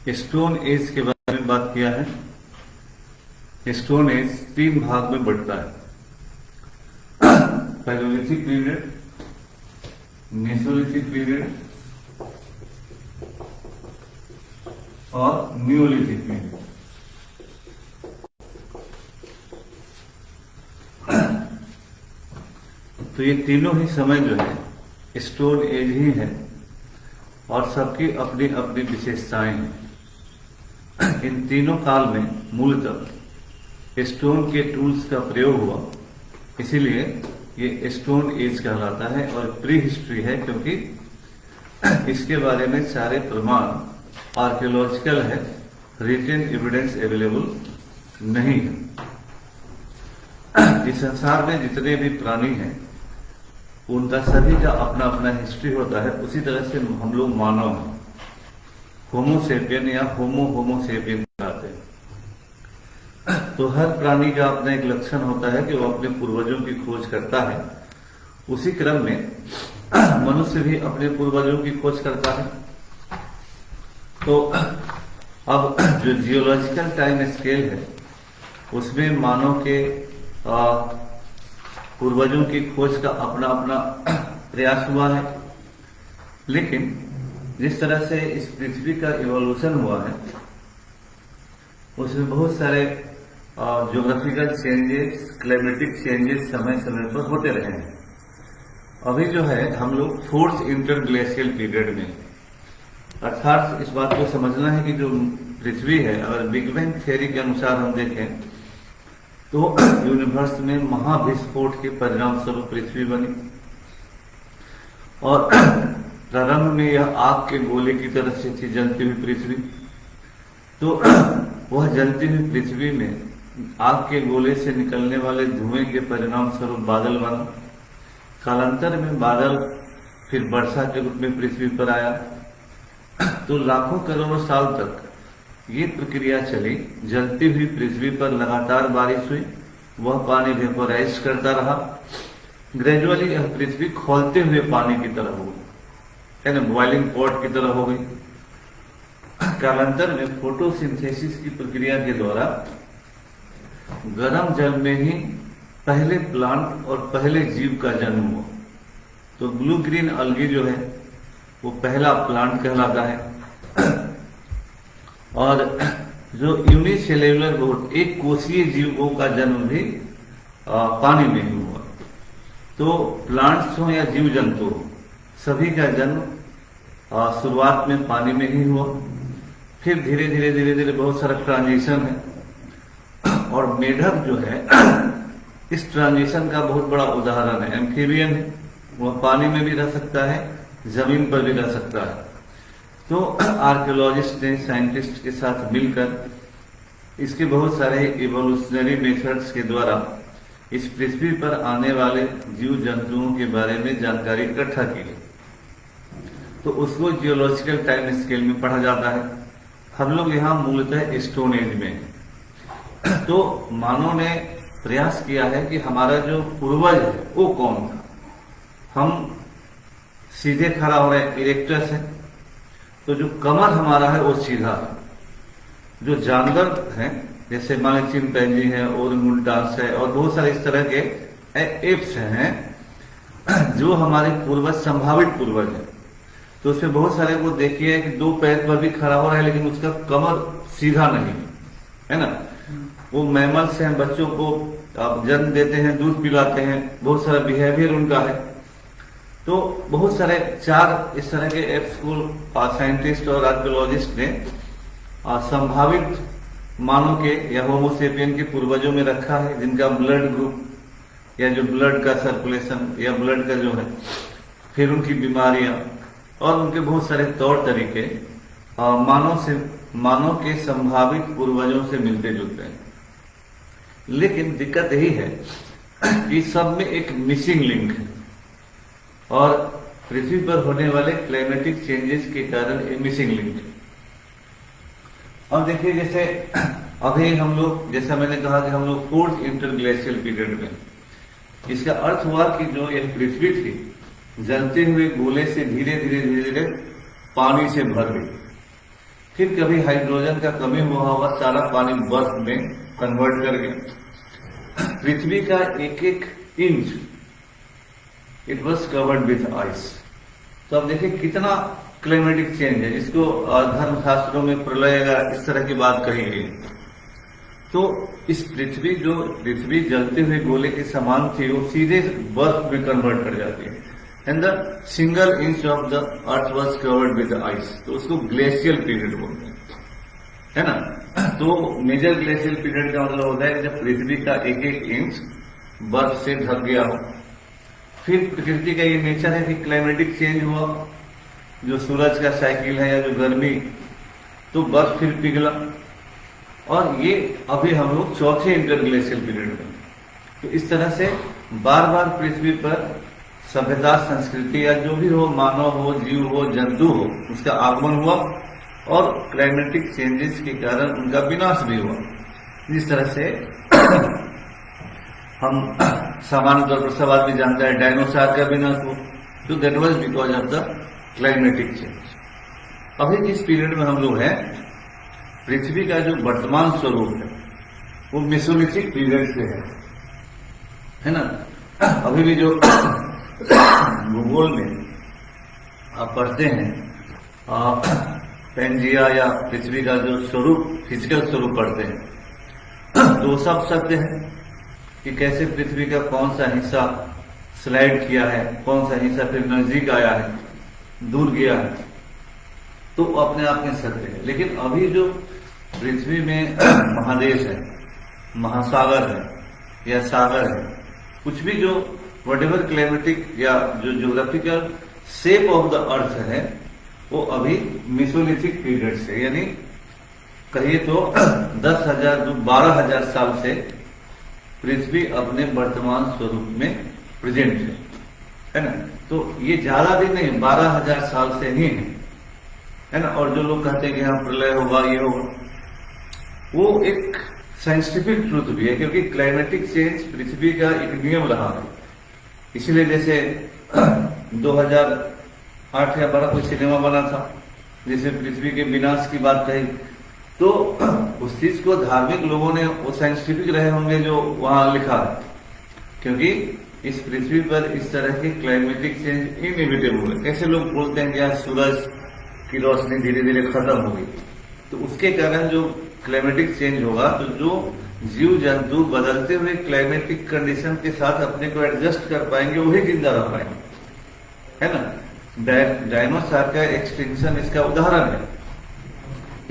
Stone age के बारे में बात किया है। स्टोन एज 3 भाग में बढ़ता है। पैलोलिथिक पीरियड, मेसोलिथिक पीरियड और न्यूलिथिक पीरियड। तो ये तीनों ही समय जो है स्टोन एज ही है और सबकी अपनी अपनी विशेषताएं हैं। इन तीनों काल में मूलतः स्टोन के टूल्स का प्रयोग हुआ, इसीलिए ये स्टोन एज कहलाता है और प्री हिस्ट्री है, क्योंकि इसके बारे में सारे प्रमाण आर्कियोलॉजिकल है, रिटन एविडेंस अवेलेबल नहीं है। इस संसार में जितने भी प्राणी हैं उनका सभी का अपना अपना हिस्ट्री होता है। उसी तरह से हम लोग मानव हैं, होमोसेपियन या होमोसेपियन कहते हैं। तो हर प्राणी का अपना एक लक्षण होता है कि वो अपने पूर्वजों की खोज करता है। उसी क्रम में मनुष्य भी अपने पूर्वजों की खोज करता है। तो अब जो जियोलॉजिकल टाइम स्केल है उसमें मानव के पूर्वजों की खोज का अपना अपना प्रयास हुआ है। लेकिन जिस तरह से इस पृथ्वी का इवोल्यूशन हुआ है उसमें बहुत सारे ज्योग्राफिकल चेंजेस, क्लाइमेटिक चेंजेस समय समय पर होते रहे हैं। अभी जो है हम लोग 4th इंटरग्लेशियल पीरियड में, अर्थात इस बात को समझना है कि जो पृथ्वी है, अगर बिग बैंग थ्योरी के अनुसार हम देखें तो यूनिवर्स में महाविस्फोट के परिणाम स्वरूप पृथ्वी बनी और प्रारंभ में यह आग के गोले की तरह से थी जलती हुई पृथ्वी। तो वह जलती हुई पृथ्वी में आग के गोले से निकलने वाले धुएं के परिणाम स्वरूप बादल बना। कालांतर में बादल फिर वर्षा के रूप में पृथ्वी पर आया। तो लाखों करोड़ों साल तक ये प्रक्रिया चली। जलती हुई पृथ्वी पर लगातार बारिश हुई, वह पानी वेपोराइज करता रहा। ग्रेजुअली यह पृथ्वी खौलते हुए पानी की तरह हो गई, यानी बॉइलिंग पॉट की तरह हो गई। कालांतर में फोटोसिंथेसिस की प्रक्रिया के द्वारा गर्म जल में ही पहले प्लांट और पहले जीव का जन्म हुआ। तो ब्लू ग्रीन अलगी जो है वो पहला प्लांट कहलाता है। और जो यूनिसेल्यूलर बोट, एक कोशीय जीवों का जन्म भी पानी में ही हुआ। तो प्लांट्स हो या जीव जंतु हो, सभी का जन्म शुरुआत में पानी में ही हुआ। फिर धीरे धीरे बहुत सारा ट्रांजिशन है और मेढक जो है इस ट्रांजिशन का बहुत बड़ा उदाहरण है। एम्फीबियन है, वह पानी में भी रह सकता है, जमीन पर भी रह सकता है। तो आर्कियोलॉजिस्ट ने साइंटिस्ट के साथ मिलकर इसके बहुत सारे इवोल्यूशनरी मेथड्स के द्वारा इस पृथ्वी पर आने वाले जीव जंतुओं के बारे में जानकारी इकट्ठा की है। तो उसको जियोलॉजिकल टाइम स्केल में पढ़ा जाता है। हम लोग यहाँ मूलतः स्टोन एज में हैं। तो मानव ने प्रयास किया है कि हमारा जो पूर्वज है वो कौन था। हम सीधे खड़ा हो रहे इरेक्टस है, तो जो कमर हमारा है वो सीधा है। जो जानवर हैं जैसे मान चिंपैंजी है, ओरंगुटान्स है और बहुत सारे इस तरह के एप्स हैं जो हमारे पूर्वज, संभावित पूर्वज हैं। तो उसमें बहुत सारे को देखिए कि 2 पैर पर भी खड़ा हो रहा है लेकिन उसका कमर सीधा नहीं है ना। वो मैमल्स हैं, बच्चों को जन्म देते हैं, दूध पिलाते हैं, बहुत सारा बिहेवियर उनका है। तो बहुत सारे 4 इस तरह के एप्स को साइंटिस्ट और आर्कियोलॉजिस्ट ने संभावित मानव के या होमोसेपियन के पूर्वजों में रखा है, जिनका ब्लड ग्रुप या जो ब्लड का सर्कुलेशन या ब्लड का जो है, फिर उनकी बीमारियां और उनके बहुत सारे तौर तरीके मानव के संभावित पूर्वजों से मिलते जुलते हैं। लेकिन दिक्कत यही है कि सब में एक मिसिंग लिंक है और पृथ्वी पर होने वाले क्लाइमेटिक चेंजेस के कारण ये मिसिंग लिंक है। अब देखिए, जैसे अभी हम लोग, जैसा मैंने कहा कि हम लोग 4th इंटरग्लेशियल पीरियड में, इसका अर्थ हुआ कि जो यह पृथ्वी थी जलते हुए गोले से धीरे धीरे पानी से भर गई। फिर कभी हाइड्रोजन का कमी हुआ होगा, सारा पानी बर्फ में कन्वर्ट कर गया। पृथ्वी का एक एक inch it was covered with ice. तो अब देखिए कितना क्लाइमेटिक चेंज है। इसको धर्मशास्त्रों में प्रलय इस तरह की बात कही गई। तो इस पृथ्वी जलते हुए गोले के समान थी, वो सीधे बर्फ में कन्वर्ट कर जाती है। And the single inch of the earth was covered with ice. तो उसको ग्लेशियल पीरियड बोलते हैं, है ना। तो मेजर ग्लेशियल पीरियड का मतलब होता है कि जब पृथ्वी का एक एक इंच बर्फ से ढक गया हो। फिर प्रकृति का ये नेचर है कि क्लाइमेटिक चेंज हुआ, जो सूरज का साइकिल है या जो गर्मी, तो बर्फ फिर पिघला, और ये अभी हम लोग चौथे इंटरग्लेशियल पीरियड में। तो इस तरह से बार बार पृथ्वी पर सभ्यता, संस्कृति या जो भी हो, मानव हो, जीव हो, जंतु हो, उसका आगमन हुआ और क्लाइमेटिक चेंजेस के कारण उनका विनाश भी हुआ। जिस तरह से हम सामान्य तौर पर सब आदमी जानता है डायनासोर का विनाश हुआ, तो that was because of the climatic change. अभी जिस पीरियड में हम लोग हैं, पृथ्वी का जो वर्तमान स्वरूप है वो मेसोलिथिक पीरियड से है ना। अभी भी जो भूगोल में आप पढ़ते हैं, पेंजिया या पृथ्वी का जो स्वरूप, फिजिकल स्वरूप पढ़ते हैं, तो सब सत्य है कि कैसे पृथ्वी का कौन सा हिस्सा स्लाइड किया है, कौन सा हिस्सा फिर नजदीक आया है, दूर गया है, तो अपने आप में सत्य है। लेकिन अभी जो पृथ्वी में महादेश है, महासागर है या सागर है, कुछ भी जो वटेवर क्लाइमेटिक या जो geographical shape of the earth है, वो अभी मेसोलिथिक पीरियड से, यानी कहिए तो 10,000 12,000 साल से पृथ्वी अपने वर्तमान स्वरूप में प्रेजेंट है ना। तो ये ज्यादा दिन नहीं, 12,000 साल से ही है ना। और जो लोग कहते हैं कि हाँ प्रलय होगा, ये होगा, वो एक साइंटिफिक ट्रूथ भी है, क्योंकि क्लाइमेटिक चेंज पृथ्वी का एक नियम रहा है। इसलिए जैसे 2008 या 12 कोई सिनेमा बना था, जिसे पृथ्वी के विनाश की बात कही, तो उस चीज को धार्मिक लोगों ने, वो साइंटिफिक रहे होंगे जो वहां लिखा है, क्योंकि इस पृथ्वी पर इस तरह के क्लाइमेटिक चेंज इनएविटेबल है। कैसे लोग बोलते हैं कि यार सूरज की रोशनी धीरे धीरे खत्म हो गई, तो उसके कारण जो क्लाइमेटिक चेंज होगा, तो जो जीव जंतु बदलते हुए क्लाइमेटिक कंडीशन के साथ अपने को एडजस्ट कर पाएंगे, वही जिंदा रह पाएंगे, है ना। डायनासोर का एक्सटिंक्शन इसका उदाहरण है।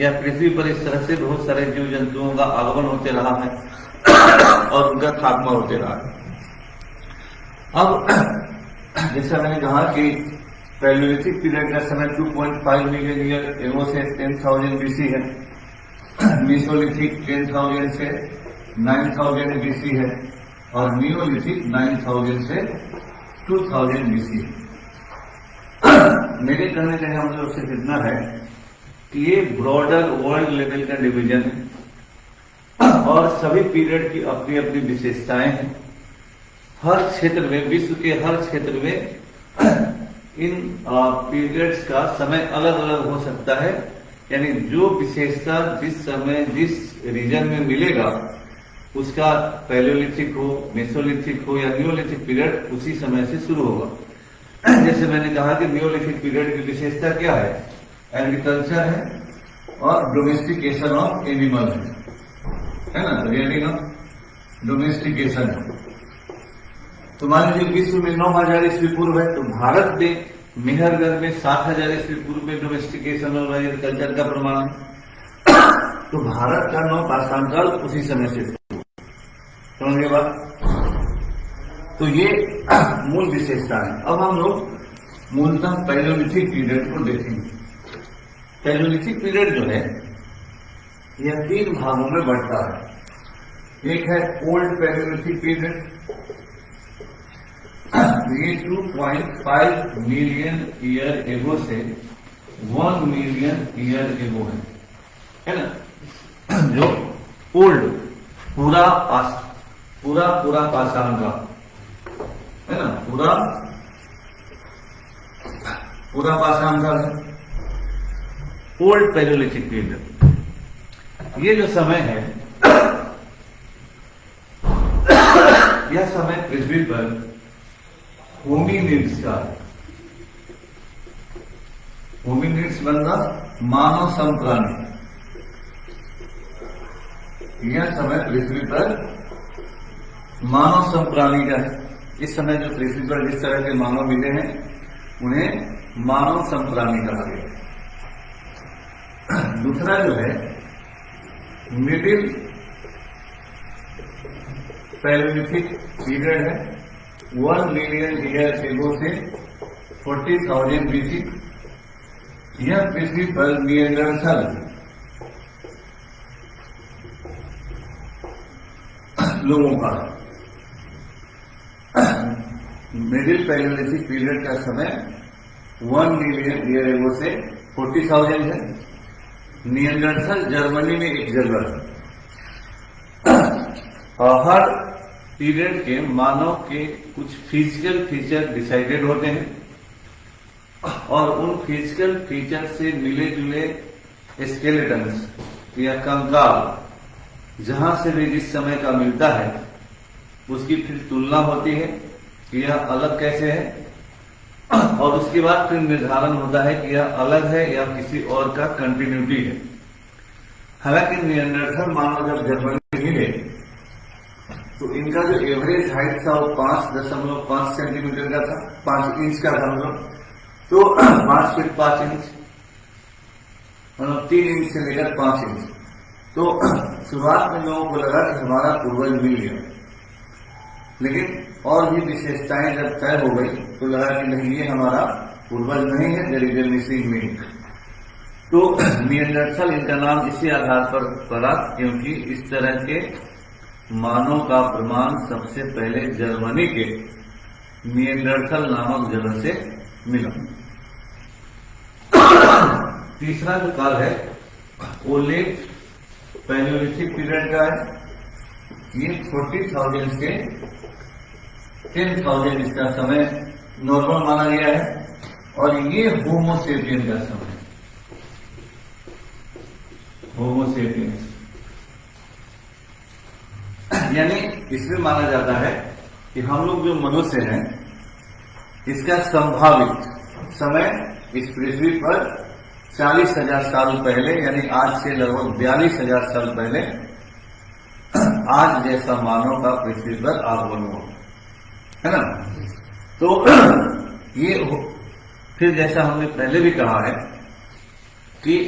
या पृथ्वी पर इस तरह से बहुत सारे जीव जंतुओं का आगमन होते रहा है और उनका खात्मा होते रहा है। अब जैसा मैंने कहा कि पैलियोलिथिक पीरियड का समय 2.5 मिलियन ईयर एगो से 10,000 बीसी है, मेसोलिथिक 10,000 से 9,000 बीसी है, और नियोलिथिक 9,000 से 2,000 बीसी है। मेरे कहने का मतलब सिर्फ इतना है कि ये ब्रॉडर वर्ल्ड लेवल का डिवीजन है और सभी पीरियड की अपनी अपनी विशेषताएं हैं। हर क्षेत्र में, विश्व के हर क्षेत्र में इन पीरियड्स का समय अलग अलग हो सकता है, यानी जो विशेषता जिस समय जिस रीजन में मिलेगा, उसका पैलियोलिथिक हो, मेसोलिथिक हो या नियोलिथिक पीरियड उसी समय से शुरू होगा। जैसे मैंने कहा कि नियोलिथिक पीरियड की विशेषता क्या है, एग्रीकल्चर है और डोमेस्टिकेशन ऑफ एनिमल है ना, रियलिंग ऑफ डोमेस्टिकेशन है। तो मान लीजिए विश्व में 9,000 ईस्वी पूर्व है, तो भारत में मेहरगढ़ में 7,000 ईस्वी पूर्व में डोमेस्टिकेशन और एग्रीकल्चर का प्रमाण है। तो भारत का 9 पाषाणकाल उसी समय से शुरू, समझ बात। तो ये मूल विशेषता है। अब हम लोग मूलतः पैलियोलिथिक पीरियड को देखेंगे। पैलियोलिथिक पीरियड जो है यह 3 भागों में बढ़ता है। एक है ओल्ड पैलियोलिथिक पीरियड, ये 2.5 मिलियन ईयर एगो से 1 मिलियन ईयर एगो है ना। जो ओल्ड पूरा पाषाण का है ना, पूरा पाषाण काल है। Old Palaeolithic period. ये जो समय है, यह समय पृथ्वी पर होमिनिड्स का, होमिनिड्स मतलब मानव समप्राणी, यह समय पृथ्वी पर मानव समप्राणी का है। इस समय जो पृथ्वी पर जिस तरह के मानव मिले हैं उन्हें मानव समप्राणी कहा गया। दूसरा जो है मिडिल पैलियोलिथिक पीरियड है, 1 मिलियन ईयर एगो से 40,000 बीसी। यह पृथ्वी पर निएंडरथल लोगों का मिडिल पैलियोलिथिक पीरियड का समय 1 मिलियन ईयर एगो से 40,000 है। निएंडरथल जर्मनी में एक जगह है। हर पीरियड के मानव के कुछ फिजिकल फीचर डिसाइडेड होते हैं और उन फिजिकल फीचर से मिले जुले स्केलेटन्स या कंकाल जहां से भी जिस समय का मिलता है उसकी फिर तुलना होती है कि यह अलग कैसे है और उसके बाद फिर निर्धारण होता है कि यह अलग है या किसी और का कंटिन्यूटी है। हालांकि निएंडरथल मानव जब जर्मनी मिले तो इनका जो एवरेज हाइट था वो 5.5 सेंटीमीटर का था, 5 इंच का था मतलब, तो 5 फीट 5 इंच मतलब 3 इंच से लेकर 5 इंच। तो शुरुआत में लोगों को लगा कि हमारा पूर्वज मिल गया, लेकिन और भी विशेषताएं जब तय हो गई तो लगा कि नहीं ये हमारा पूर्वज नहीं है, there is a missing link. तो निएंडरथल इनका नाम इसी आधार पर पड़ा क्योंकि इस तरह के मानव का प्रमाण सबसे पहले जर्मनी के निएंडरथल नामक जगह से मिला। तीसरा जो काल है वो लेट पैलियोलिथिक पीरियड का है। ये 40,000 से 10,000 इसका समय नॉर्मल माना गया है और ये होमोसेपियन का समय, होमोसेपियंस यानी इसमें माना जाता है कि हम लोग जो मनुष्य हैं इसका संभावित समय इस पृथ्वी पर 40,000 साल पहले यानी आज से लगभग 42,000 साल पहले आज जैसा मानव का पृथ्वी पर आगमन हुआ है ना। तो ये फिर जैसा हमने पहले भी कहा है कि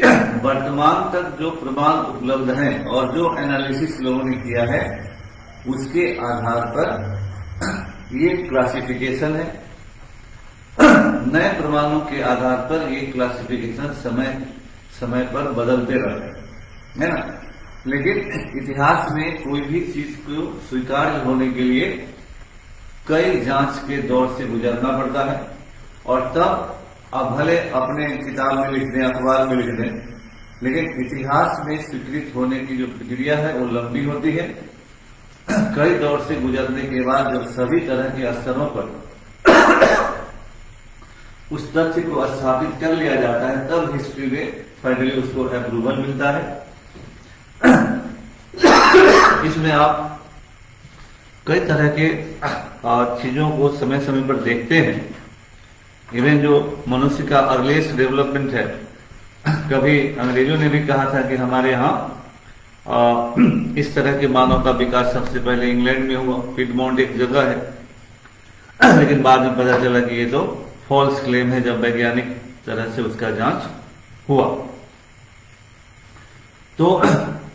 वर्तमान तक जो प्रमाण उपलब्ध हैं और जो एनालिसिस लोगों ने किया है उसके आधार पर ये क्लासिफिकेशन है। नए प्रमाणों के आधार पर ये क्लासिफिकेशन समय समय पर बदलते रहते है ना। लेकिन इतिहास में कोई भी चीज को स्वीकार्य होने के लिए कई जांच के दौर से गुजरना पड़ता है और तब अब भले अपने किताब में लिख दें, अखबार में लिख दें, लेकिन इतिहास में स्वीकृत होने की जो प्रक्रिया है वो लंबी होती है। कई दौर से गुजरने के बाद जब सभी तरह के स्तरों पर उस तथ्य को स्थापित कर लिया जाता है तब हिस्ट्री में फाइनली उसको अप्रूवल मिलता है। इसमें आप कई तरह के चीजों को समय समय पर देखते हैं। इवन जो मनुष्य का अर्लीस्ट डेवलपमेंट है, कभी अंग्रेजों ने भी कहा था कि हमारे यहाँ इस तरह के मानव का विकास सबसे पहले इंग्लैंड में हुआ, पिडमोंट एक जगह है, लेकिन बाद में पता चला कि ये तो फॉल्स क्लेम है जब वैज्ञानिक तरह से उसका जांच हुआ। तो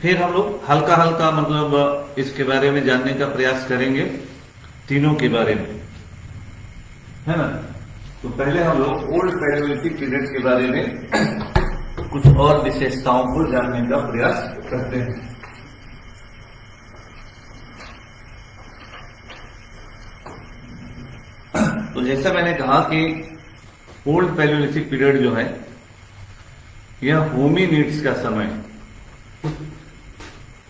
फिर हम लोग हल्का हल्का मतलब इसके बारे में जानने का प्रयास करेंगे, तीनों के बारे में, है ना। तो पहले हम लोग ओल्ड पैलियोलिथिक पीरियड के बारे में कुछ और विशेषताओं को जानने का प्रयास करते हैं। तो जैसा मैंने कहा कि ओल्ड पैलियोलिथिक पीरियड जो है यह होमिनिड्स का समय है।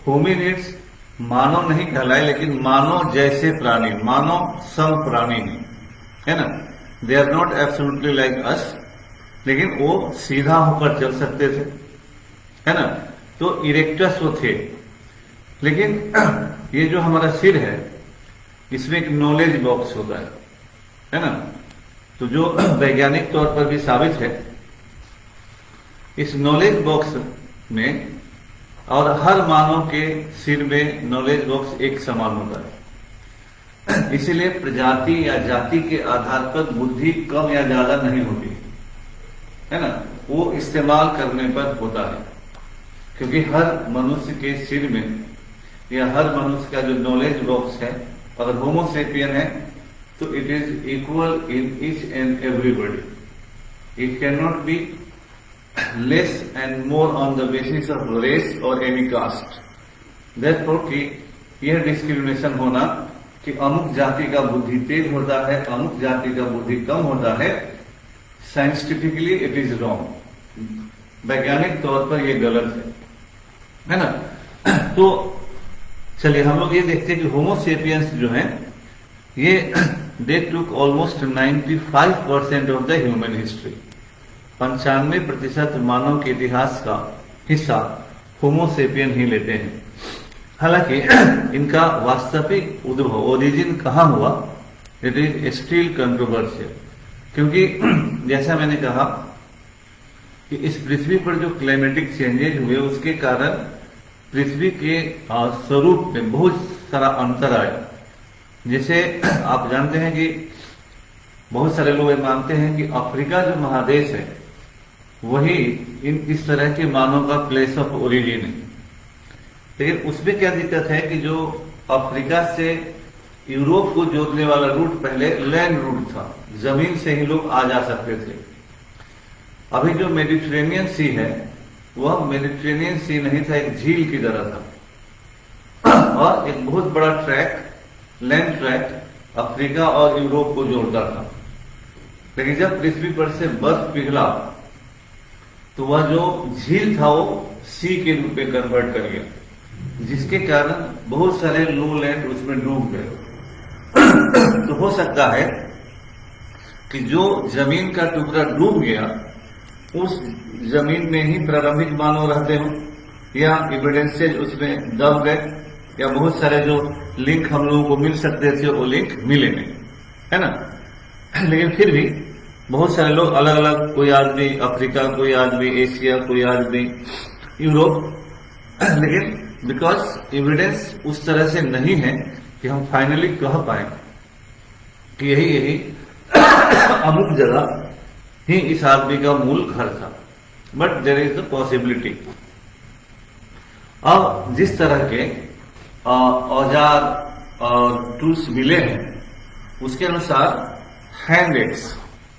होमिनिड्स मानव नहीं कहलाए लेकिन मानव जैसे प्राणी, मानव सम प्राणी है ना। They are not absolutely like us, लेकिन वो सीधा होकर चल सकते थे, है ना। तो इरेक्टस वो थे। लेकिन ये जो हमारा सिर है, इसमें एक नॉलेज बॉक्स होता है ना। तो जो वैज्ञानिक तौर पर भी साबित है, इस नॉलेज बॉक्स में और हर मानव के सिर में नॉलेज बॉक्स एक समान होता है। इसीलिए प्रजाति या जाति के आधार पर बुद्धि कम या ज्यादा नहीं होती, है ना। वो इस्तेमाल करने पर होता है, क्योंकि हर मनुष्य के सिर में या हर मनुष्य का जो नॉलेज बॉक्स है, अगर होमोसेपियन है तो it is equal in each and everybody. It can not be less and more on the basis of race और एनी कास्ट। देयरफॉर कि यह डिस्क्रिमिनेशन होना कि अमुक जाति का बुद्धि तेज होता है, अमुक जाति का बुद्धि कम होता है, साइंटिफिकली इट इज रॉन्ग। वैज्ञानिक तौर पर यह गलत है ना। तो चलिए हम लोग ये देखते हैं कि होमोसेपियंस जो हैं, ये they took almost 95% of the human history. 95% मानव के इतिहास का हिस्सा होमोसेपियन ही लेते हैं। हालांकि इनका वास्तविक उद्भव, ओरिजिन कहां हुआ, इट इज स्टिल कंट्रोवर्शियल। क्योंकि जैसा मैंने कहा कि इस पृथ्वी पर जो क्लाइमेटिक चेंजेज हुए, उसके कारण पृथ्वी के स्वरूप में बहुत सारा अंतर आया। जैसे आप जानते हैं कि बहुत सारे लोग मानते हैं कि अफ्रीका जो महादेश है, वही इस तरह के मानव का प्लेस ऑफ ओरिजिन है। लेकिन उसमें क्या दिक्कत है कि जो अफ्रीका से यूरोप को जोड़ने वाला रूट पहले लैंड रूट था, जमीन से ही लोग आ जा सकते थे। अभी जो मेडिटेरेनियन सी है, वह मेडिटेरेनियन सी नहीं था, एक झील की तरह था और एक बहुत बड़ा ट्रैक, लैंड ट्रैक अफ्रीका और यूरोप को जोड़ता था। लेकिन जब पृथ्वी पर से बर्फ पिघला तो वह जो झील था वो सी के रूप में कन्वर्ट कर गया, जिसके कारण बहुत सारे लो लैंड उसमें डूब गए। तो हो सकता है कि जो जमीन का टुकड़ा डूब गया, उस जमीन में ही प्रारंभिक मानव रहते हो, या एविडेंसेज उसमें दब गए, या बहुत सारे जो लिंक हम लोगों को मिल सकते थे वो लिंक मिले नहीं, है ना। लेकिन फिर भी बहुत सारे लोग अलग अलग, कोई आदमी अफ्रीका, कोई आदमी एशिया, कोई आदमी यूरोप, लेकिन बिकॉज एविडेंस उस तरह से नहीं है कि हम फाइनली कह पाए कि यही अमुक जगह ही इस आदमी का मूल घर था, but there is the possibility. अब जिस तरह के औजार और टूल्स मिले हैं, उसके अनुसार हैंड एक्स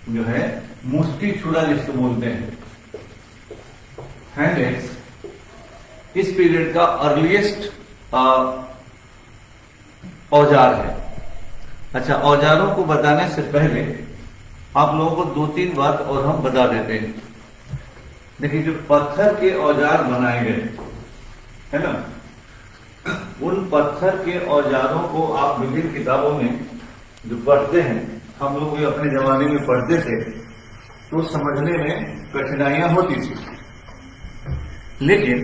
जो है, मुष्टि छुरा जिसको बोलते हैं, हैंड एक्स इस पीरियड का अर्लीस्ट औजार है। अच्छा, औजारों को बताने से पहले आप लोगों को 2-3 बात और हम बता देते हैं। देखिए, जो पत्थर के औजार बनाए गए है ना, उन पत्थर के औजारों को आप विभिन्न किताबों में जो पढ़ते हैं, हम लोग भी अपने जमाने में पढ़ते थे, तो समझने में कठिनाइयां होती थी। लेकिन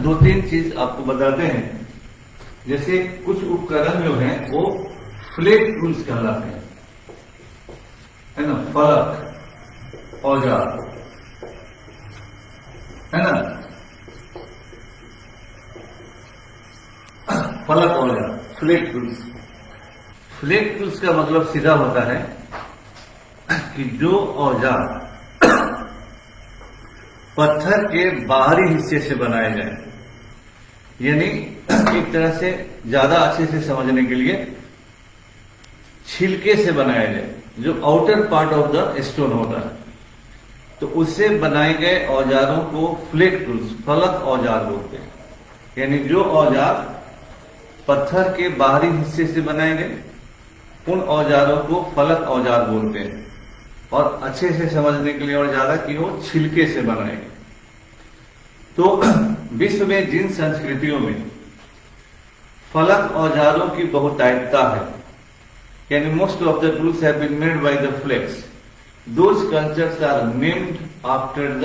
2-3 चीज आपको बताते हैं। जैसे कुछ उपकरण जो हैं वो फ्लेट टूल्स कहलाते हैं, है ना, फलक औजार, है ना, फलक औजार, फ्लेट टूल्स। फ्लेट टूल्स का मतलब सीधा होता है कि जो औजार पत्थर के बाहरी हिस्से से बनाए जाए, यानी एक तरह से ज्यादा अच्छे से समझने के लिए छिलके से बनाया जाए, जो outer part of the stone होता है, तो उससे बनाए गए औजारों को फ्लेट टूल्स, फलक औजार बोलते हैं। यानी जो औजार पत्थर के बाहरी हिस्से से बनाए गए, उन औजारों को फलक औजार बोलते हैं। और अच्छे से समझने के लिए और ज्यादा कि वो छिलके से बनाए गए। तो विश्व में जिन संस्कृतियों में फलक औजारों की बहुतायतता है, यानी most of the tools have been made by the flakes, those cultures are named after the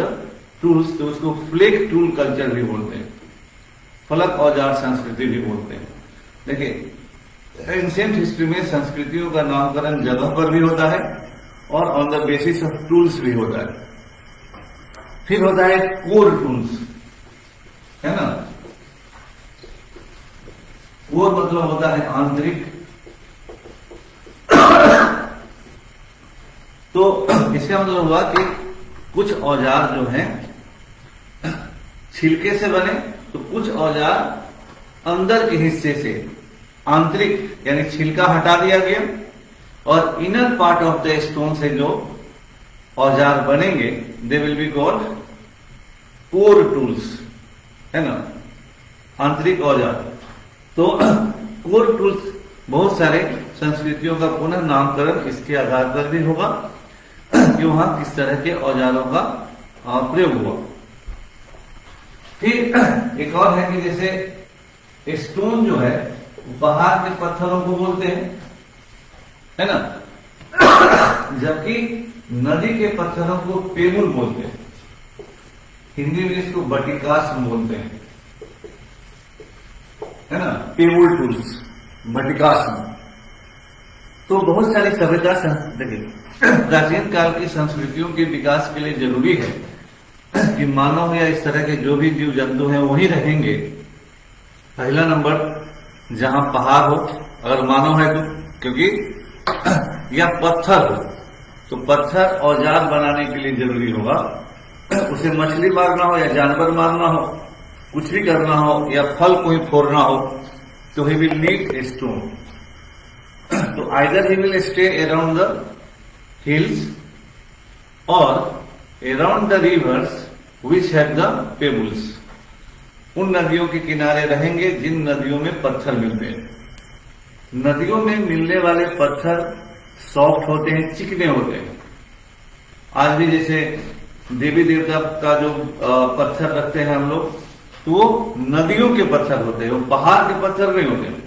tools, तो उसको फ्लेक टूल कल्चर भी बोलते हैं, फलक औजार संस्कृति भी बोलते हैं। देखिए एंशिएंट हिस्ट्री में संस्कृतियों का नामकरण जगह पर भी होता है और on the basis of tools भी होता है। फिर होता है कोर टूल्स, है ना। कोर मतलब होता है आंतरिक। तो इसका मतलब हुआ कि कुछ औजार जो हैं छिलके से बने, तो कुछ औजार अंदर के हिस्से से आंतरिक यानी छिलका हटा दिया गया और inner part of the stone से जो औजार बनेंगे they will be called core tools, है ना, आंतरिक औजार। तो कोर टूल्स बहुत सारे संस्कृतियों का पुनः नामकरण इसके आधार पर भी होगा कि वहां किस तरह के औजारों का प्रयोग हुआ। फिर एक और है कि जैसे स्टोन जो है पहाड़ के पत्थरों को बोलते हैं, है ना, जबकि नदी के पत्थरों को पेमुल बोलते हैं। हिंदी में इसको बटिकास बोलते हैं, है ना, पेमुल टूल्स, बटिकास। तो बहुत सारी सभ्यता देखिए प्राचीन काल की संस्कृतियों के विकास के लिए जरूरी है कि मानव या इस तरह के जो भी जीव जंतु हैं वही रहेंगे। पहला नंबर जहां पहाड़ हो, अगर मानव है तो, क्योंकि या पत्थर हो तो पत्थर औजार बनाने के लिए जरूरी होगा। उसे मछली मारना हो या जानवर मारना हो, कुछ भी करना हो या फल को ही फोड़ना हो तो ही विल नीड स्टोन। तो either he will stay around the hills or around the rivers which have the pebbles। उन नदियों के किनारे रहेंगे जिन नदियों में पत्थर मिलते हैं। नदियों में मिलने वाले पत्थर सॉफ्ट होते हैं, चिकने होते हैं। आज भी जैसे देवी देवता का जो पत्थर रखते हैं हम लोग, तो वो नदियों के पत्थर होते हैं, वो पहाड़ के पत्थर नहीं होते,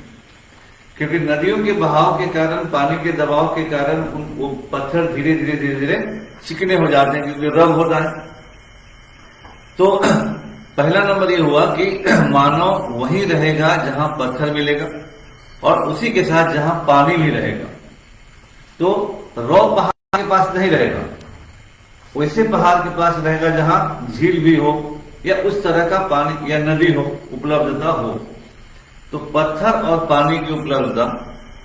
क्योंकि नदियों के बहाव के कारण, पानी के दबाव के कारण वो पत्थर धीरे धीरे धीरे धीरे चिकने हो जाते हैं, क्योंकि रब होता है। तो पहला नंबर ये हुआ कि मानव वहीं रहेगा जहां पत्थर मिलेगा और उसी के साथ जहां पानी भी रहेगा। तो रॉ पहाड़ के पास नहीं रहेगा, वैसे पहाड़ के पास रहेगा जहां झील भी हो या उस तरह का पानी या नदी हो, उपलब्धता हो। तो पत्थर और पानी की उपलब्धता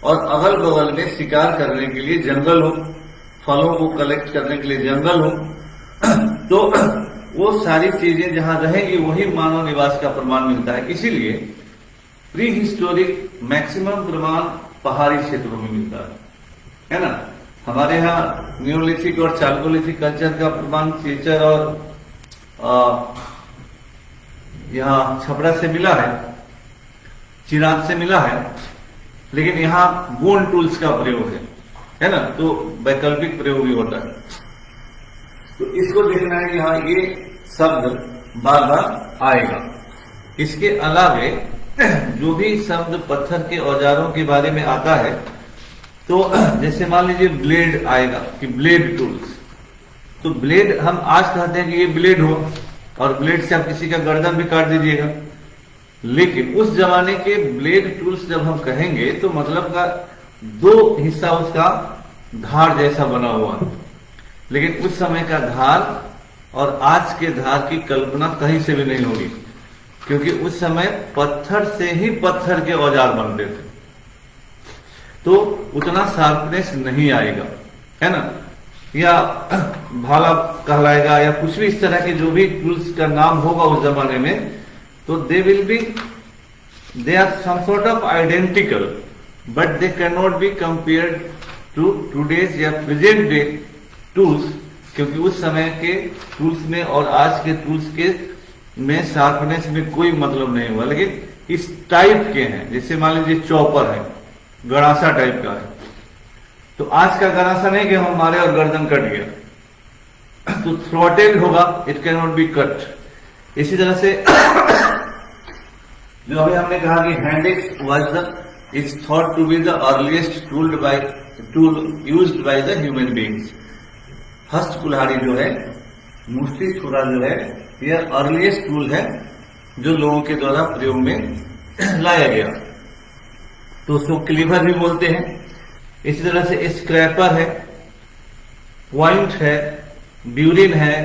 और अगल बगल में शिकार करने के लिए जंगल हो, फलों को कलेक्ट करने के लिए जंगल हो, तो वो सारी चीजें जहां रहेंगी वही मानव निवास का प्रमाण मिलता है। इसीलिए प्री हिस्टोरिक मैक्सिमम प्रमाण पहाड़ी क्षेत्रों में मिलता है ना। हमारे यहाँ न्यूलिथिक और चाल्कोलिथिक कल्चर का प्रमाण चेचर और यहाँ छपरा से मिला है, चिराग से मिला है, लेकिन यहाँ बोन टूल्स का प्रयोग है ना, तो वैकल्पिक प्रयोग भी होता है। तो इसको देखना है कि हाँ ये शब्द बार बार आएगा। इसके अलावे जो भी शब्द पत्थर के औजारों के बारे में आता है, तो जैसे मान लीजिए ब्लेड आएगा कि ब्लेड टूल्स, तो ब्लेड हम आज कहते हैं कि ये ब्लेड हो और ब्लेड से आप किसी का गर्दन भी काट दीजिएगा, लेकिन उस जमाने के ब्लेड टूल्स जब हम कहेंगे तो मतलब का दो हिस्सा उसका धार जैसा बना हुआ है। लेकिन उस समय का धार और आज के धार की कल्पना कहीं से भी नहीं होगी, क्योंकि उस समय पत्थर से ही पत्थर के औजार बनते थे, तो उतना शार्पनेस नहीं आएगा, है ना, या भाला कहलाएगा या कुछ भी इस तरह के जो भी टूल्स का नाम होगा उस जमाने में, तो they are some sort of identical but they can not be compared to today's या प्रेजेंट डे टूल्स, क्योंकि उस समय के टूल्स में और आज के टूल्स के में शार्पनेस में कोई मतलब नहीं हुआ, लेकिन इस टाइप के हैं। जैसे मान लीजिए चॉपर है, गड़ासा टाइप का है, तो आज का गड़ासा नहीं कि हम मारे और गर्दन कट गया, तो थ्रॉटेड होगा, it can not be cut. इसी तरह से जो अभी हमने कहा कि hand axe was is thought to be the earliest tool used by the human beings. हस्त कुल्हाड़ी जो है, मुष्टि छुरा जो है, यह अर्लीस्ट टूल है जो लोगों के द्वारा प्रयोग में लाया गया। तो उसको क्लीवर भी बोलते हैं। इसी तरह से स्क्रैपर है, पॉइंट है, ब्यूरिन है,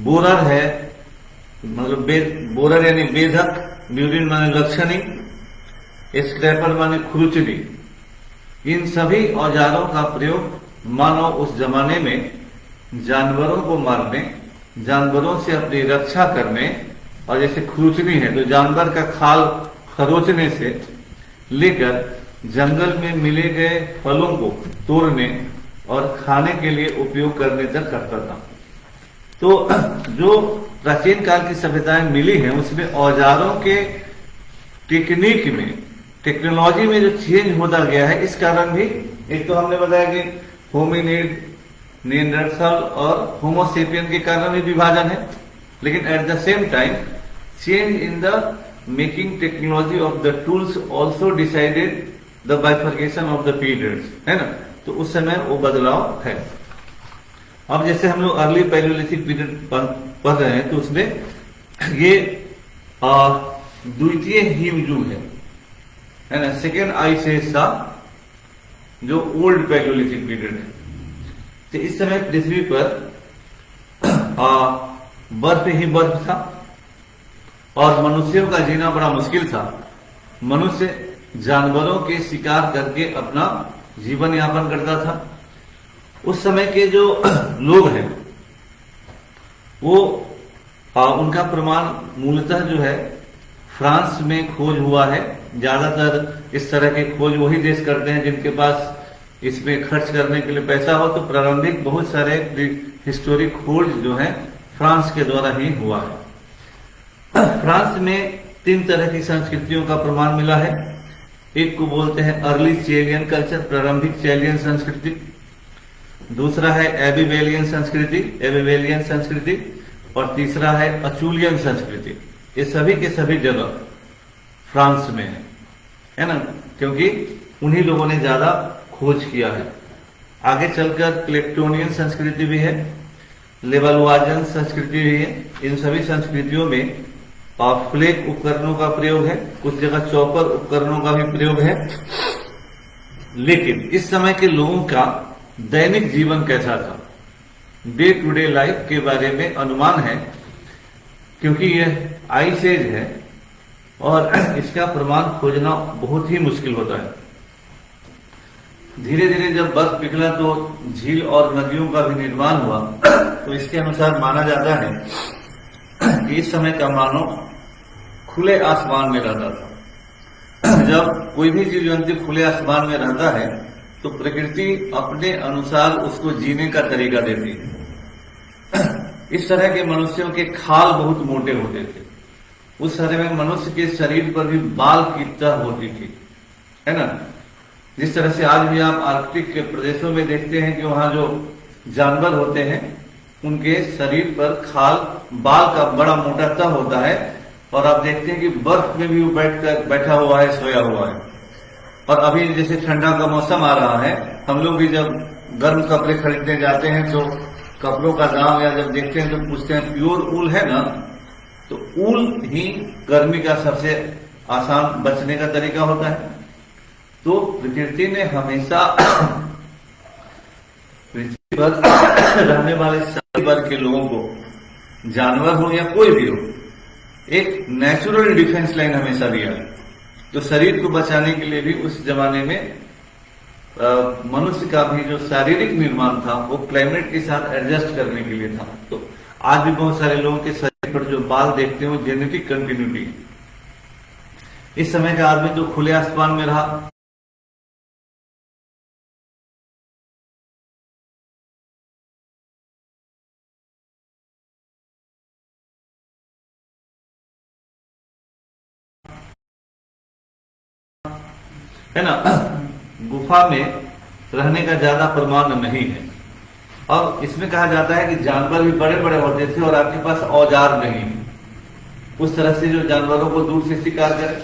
बोरर है, मतलब बोरर यानी बेधक, ब्यूरिन माने लक्षणी, स्क्रैपर माने खुरचनी। इन सभी औजारों का प्रयोग मानव उस जमाने में जानवरों को मारने, जानवरों से अपनी रक्षा करने, और जैसे खुरचनी है तो जानवर का खाल खरोचने से लेकर जंगल में मिले गए फलों को तोड़ने और खाने के लिए उपयोग करने तक करता था। तो जो प्राचीन काल की सभ्यताएं मिली हैं उसमें औजारों के टेक्निक में, टेक्नोलॉजी में जो चेंज होता गया है, इस कारण भी एक तो हमने बताया कि होमिनिड, निएंडरथल और होमोसेपियन के कारण भी विभाजन है, लेकिन at the same time change in the making technology of the tools also decided the bifurcation of the periods, है ना। तो उस समय वो बदलाव है। अब जैसे हम लोग अर्ली पैलियोलिथिक पीरियड पढ़ रहे हैं तो उसमें ये द्वितीय हिमयुग है ना, सेकेंड आइस एज था जो ओल्ड पैलियोलिथिक पीरियड है। तो इस समय पृथ्वी पर बर्फ ही बर्फ था और मनुष्यों का जीना बड़ा मुश्किल था। मनुष्य जानवरों के शिकार करके अपना जीवन यापन करता था। उस समय के जो लोग हैं वो उनका प्रमाण मूलतः जो है फ्रांस में खोज हुआ है। ज्यादातर इस तरह के खोज वही देश करते हैं जिनके पास इसमें खर्च करने के लिए पैसा हो। तो प्रारंभिक बहुत सारे हिस्टोरिक खोज जो है फ्रांस के द्वारा ही हुआ है। फ्रांस में 3 तरह की संस्कृतियों का प्रमाण मिला है। एक को बोलते हैं अर्ली चेलियन कल्चर, प्रारंभिक चेलियन संस्कृति। दूसरा है एबिवेलियन संस्कृति, और तीसरा है अचूलियन संस्कृति। ये सभी के सभी जगह फ्रांस में है ना, क्योंकि उन्हीं लोगों ने ज्यादा खोज किया है। आगे चलकर क्लेक्टोनियन संस्कृति भी है, लेवलवाजन संस्कृति भी है। इन सभी संस्कृतियों में फ्लेक उपकरणों का प्रयोग है, कुछ जगह चॉपर उपकरणों का भी प्रयोग है। लेकिन इस समय के लोगों का दैनिक जीवन कैसा था, डे टू डे लाइफ के बारे में अनुमान है, क्योंकि यह आइस एज है और इसका प्रमाण खोजना बहुत ही मुश्किल होता है। धीरे धीरे जब बर्फ पिघला तो झील और नदियों का भी निर्माण हुआ। तो इसके अनुसार माना जाता है कि इस समय का मानव खुले आसमान में रहता था। जब कोई भी जीव जंतु खुले आसमान में रहता है तो प्रकृति अपने अनुसार उसको जीने का तरीका देती है। इस तरह के मनुष्यों के खाल बहुत मोटे होते थे। उस समय में मनुष्य के शरीर पर भी बाल की तह होती थी, है ना। जिस तरह से आज भी आप आर्कटिक के प्रदेशों में देखते हैं कि वहां जो जानवर होते हैं उनके शरीर पर खाल, बाल का बड़ा मोटा तह होता है, और आप देखते हैं कि बर्फ में भी वो बैठा हुआ है, सोया हुआ है। और अभी जैसे ठंडा का मौसम आ रहा है, हम लोग भी जब गर्म कपड़े खरीदने जाते हैं तो कपड़ों का दाम या जब देखते हैं तो पूछते हैं प्योर ऊल है ना, तो ऊल ही गर्मी का सबसे आसान बचने का तरीका होता है। तो प्रकृति ने हमेशा पृथ्वी पर रहने वाले सभी वर्ग के लोगों को, जानवर हो या कोई भी हो, एक नेचुरल डिफेंस लाइन हमेशा दिया है। तो शरीर को बचाने के लिए भी उस जमाने में मनुष्य का भी जो शारीरिक निर्माण था वो क्लाइमेट के साथ एडजस्ट करने के लिए था। तो आज भी बहुत सारे लोगों के शरीर पर जो बाल देखते हो जेनेटिक कंटिन्यूटी। इस समय का आदमी जो खुले आसमान में रहा, है ना, गुफा में रहने का ज्यादा प्रमाण नहीं है। और इसमें कहा जाता है कि जानवर भी बड़े बड़े होते थे और आपके पास औजार नहीं, उस तरह से जो जानवरों को दूर से शिकार करे।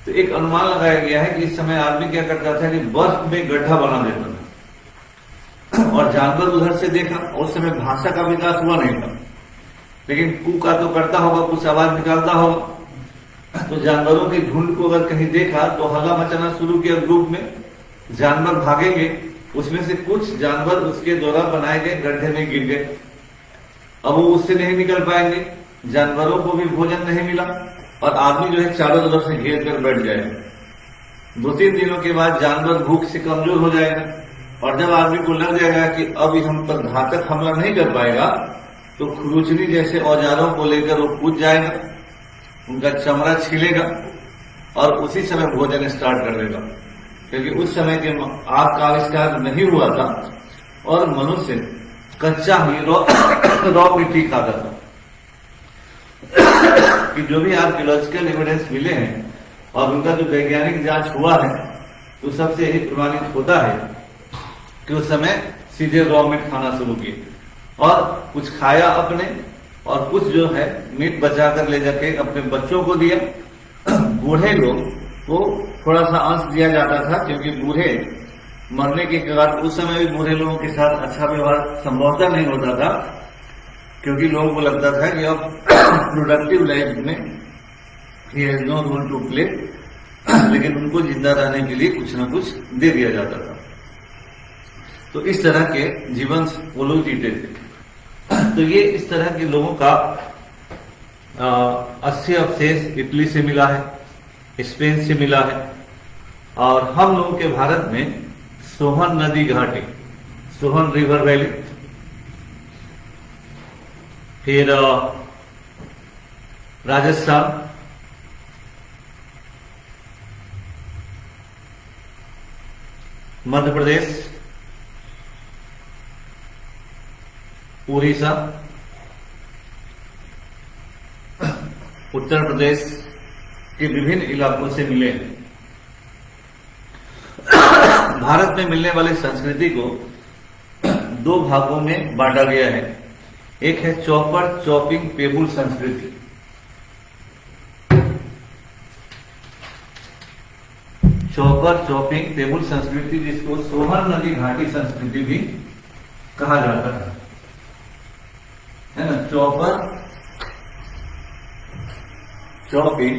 तो एक अनुमान लगाया गया है कि इस समय आदमी क्या करता था कि बर्फ में गड्ढा बना देता और जानवर उधर से देखा। उस समय भाषा का विकास हुआ नहीं था, लेकिन कू का तो करता होगा, कुछ आवाज निकालता होगा। तो जानवरों के झुंड को अगर कहीं देखा तो हल्ला मचाना शुरू किया ग्रुप में। जानवर भागेंगे, उसमें से कुछ जानवर उसके द्वारा बनाए गए गड्ढे में गिर गए। अब वो उससे नहीं निकल पाएंगे, जानवरों को भी भोजन नहीं मिला और आदमी जो है चारों तरफ से घेर कर बैठ जाएगा। 2-3 दिनों के बाद जानवर भूख से कमजोर हो जाएगा और जब आदमी को लग जाएगा कि अब हम पर घातक हमला नहीं कर पाएगा, तो खुरुचनी जैसे औजारों को लेकर वो कूद जाएगा, उनका चमड़ा छीलेगा और उसी समय भोजन स्टार्ट कर देगा। क्योंकि उस समय के आग का आविष्कार नहीं हुआ था और मनुष्य कच्चा ही रॉ मिट्टी खाता था। कि जो भी आर्कियोलॉजिकल एविडेंस मिले हैं और उनका जो वैज्ञानिक जांच हुआ है, तो सबसे यही प्रमाणित होता है कि उस समय सीधे रॉ मीट खाना शुरू किए और कुछ खाया अपने, और कुछ जो है मीट बचा कर ले जाके अपने बच्चों को दिया। बूढ़े लोग को थोड़ा सा अंश दिया जाता था, क्योंकि बूढ़े मरने के बाद उस समय भी बूढ़े लोगों के साथ अच्छा व्यवहार संभवतः नहीं होता था, क्योंकि लोगों को लगता था कि अब प्रोडक्टिव लाइफ में he has no role to play, लेकिन उनको जिंदा रहने के लिए कुछ न कुछ दे दिया जाता था। तो इस तरह के जीवन वो लोग जीते थे। तो ये इस तरह के लोगों का अस्थि अवशेष इटली से मिला है, स्पेन से मिला है, और हम लोगों के भारत में सोहन नदी घाटी, सोहन रिवर वैली, फिर राजस्थान, मध्य प्रदेश, उड़ीसा, उत्तर प्रदेश के विभिन्न इलाकों से मिले हैं। भारत में मिलने वाली संस्कृति को 2 भागों में बांटा गया है। एक है चॉपर चॉपिंग पेबुल संस्कृति, चॉपर चॉपिंग पेबुल संस्कृति, जिसको सोहन नदी घाटी संस्कृति भी कहा जाता है ना। चॉपर चॉपिंग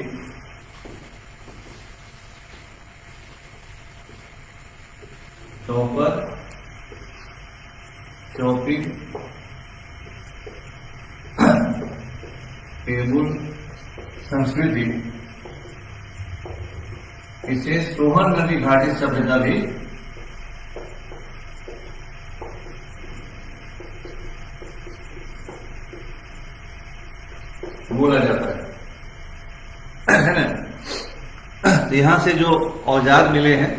चॉपिंग पेबुल संस्कृति, इसे सोहन नदी घाटी सभ्यता भी बोला जाता है ना। तो यहां से जो औजार मिले हैं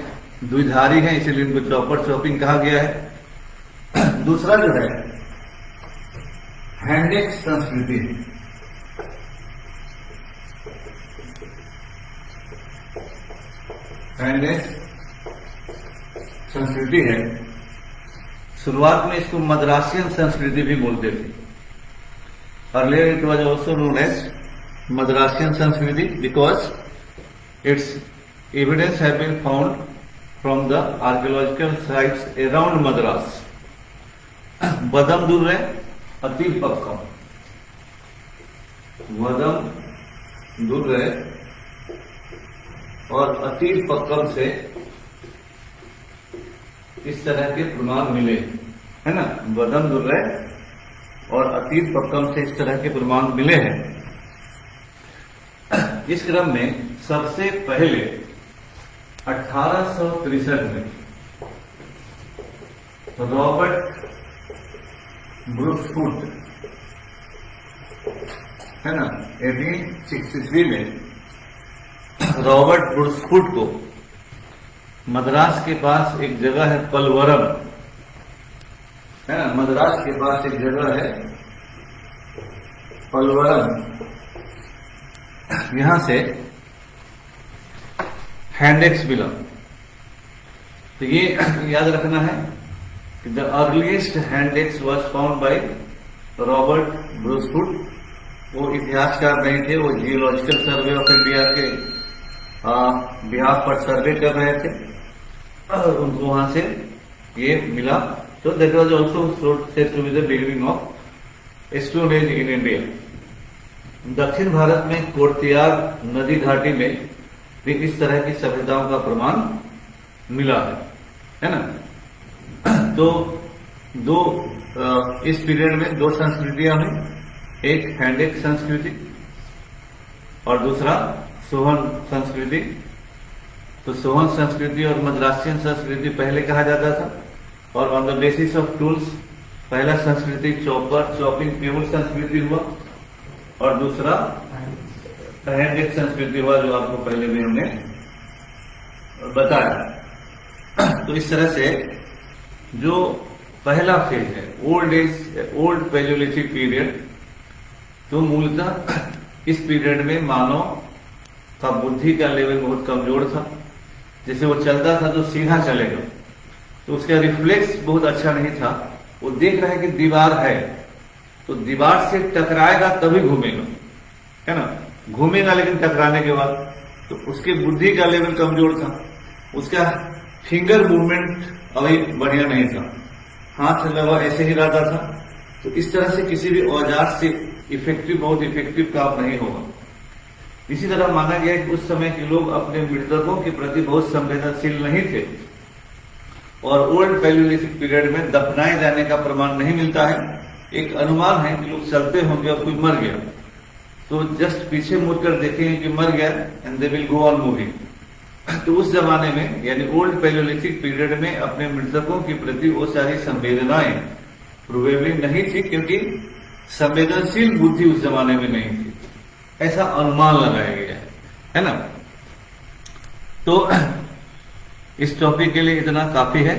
द्विधारी हैं, इसीलिए इनको चॉपर चॉपिंग कहा गया है। दूसरा जो है हैंडेक्स संस्कृति, हैंडेक्स संस्कृति है। शुरुआत में इसको मद्रासियन संस्कृति भी बोलते थे, earlier it was also known as Madrasian Sanskriti because its evidence have been found from the archaeological sites around Madras. Vadam Durre Ati Pakkam, Vadam Durre और अतीत पक्कम से इस तरह के प्रमाण मिले, है ना। वदम दुर्रे और अतीत पक्कम से इस तरह के प्रमाण मिले हैं। इस क्रम में सबसे पहले 1863 में रॉबर्ट ब्रूक्सफुट, है ना, 1863 में रॉबर्ट ब्रूक्सफुट को मद्रास के पास एक जगह है पलवरम, है ना, मद्रास के पास एक जगह है पलवरम, यहां से हैंडेक्स मिला। तो ये याद रखना है कि the earliest handaxe was found by Robert Bruce Foote. वो इतिहासकार नहीं थे, वो जियोलॉजिकल सर्वे ऑफ इंडिया के बिहाफ पर सर्वे कर रहे थे और उनको वहां से ये मिला So that was also said to be the beginning of Stone Age in India. दक्षिण भारत में कोर्तियार नदी घाटी में भी इस तरह की सभ्यताओं का प्रमाण मिला है ना। तो इस पीरियड में दो संस्कृतियां हुई, एक हैंडेक संस्कृति और दूसरा सोहन संस्कृति। तो सोहन संस्कृति और मद्रासियन संस्कृति पहले कहा जाता था, और on the basis of tools पहला संस्कृति चॉपिंग टेबल संस्कृति हुआ, और दूसरा हैंडेक संस्कृति हुआ, जो आपको पहले भी हमने बताया। तो इस तरह से जो पहला फेज है ओल्ड पैलियोलिथिक पीरियड, तो मूलतः इस पीरियड में मानव का बुद्धि का लेवल बहुत कमजोर था। जैसे वो चलता था तो सीधा चलेगा, तो उसका रिफ्लेक्स बहुत अच्छा नहीं था। वो देख रहा है कि दीवार है, तो दीवार से टकराएगा तभी घूमेगा, है ना, घूमेगा लेकिन टकराने के बाद। तो उसकी बुद्धि का लेवल कमजोर था, उसका फिंगर मूवमेंट अभी बढ़िया नहीं था, हाथ लगा ऐसे ही रहता था। तो इस तरह से किसी भी औजार से बहुत इफेक्टिव काम नहीं होगा। इसी तरह माना गया कि उस समय के लोग अपने मृतकों के प्रति बहुत संवेदनशील नहीं थे, और ओल्ड पैलियोलिथिक पीरियड में दफनाए जाने का प्रमाण नहीं मिलता है। एक अनुमान है कि लोग चलते होंगे और कोई मर गया तो जस्ट पीछे मुड़कर देखेंगे कि मर गया and they will go on moving. तो उस जमाने में यानी ओल्ड पैलियोलिथिक पीरियड में अपने मृतकों के प्रति वो सारी संवेदनाएं प्रोबेबली नहीं थी, क्योंकि संवेदनशील बुद्धि उस जमाने में नहीं थी, ऐसा अनुमान लगाया गया है ना। तो इस टॉपिक के लिए इतना काफी है।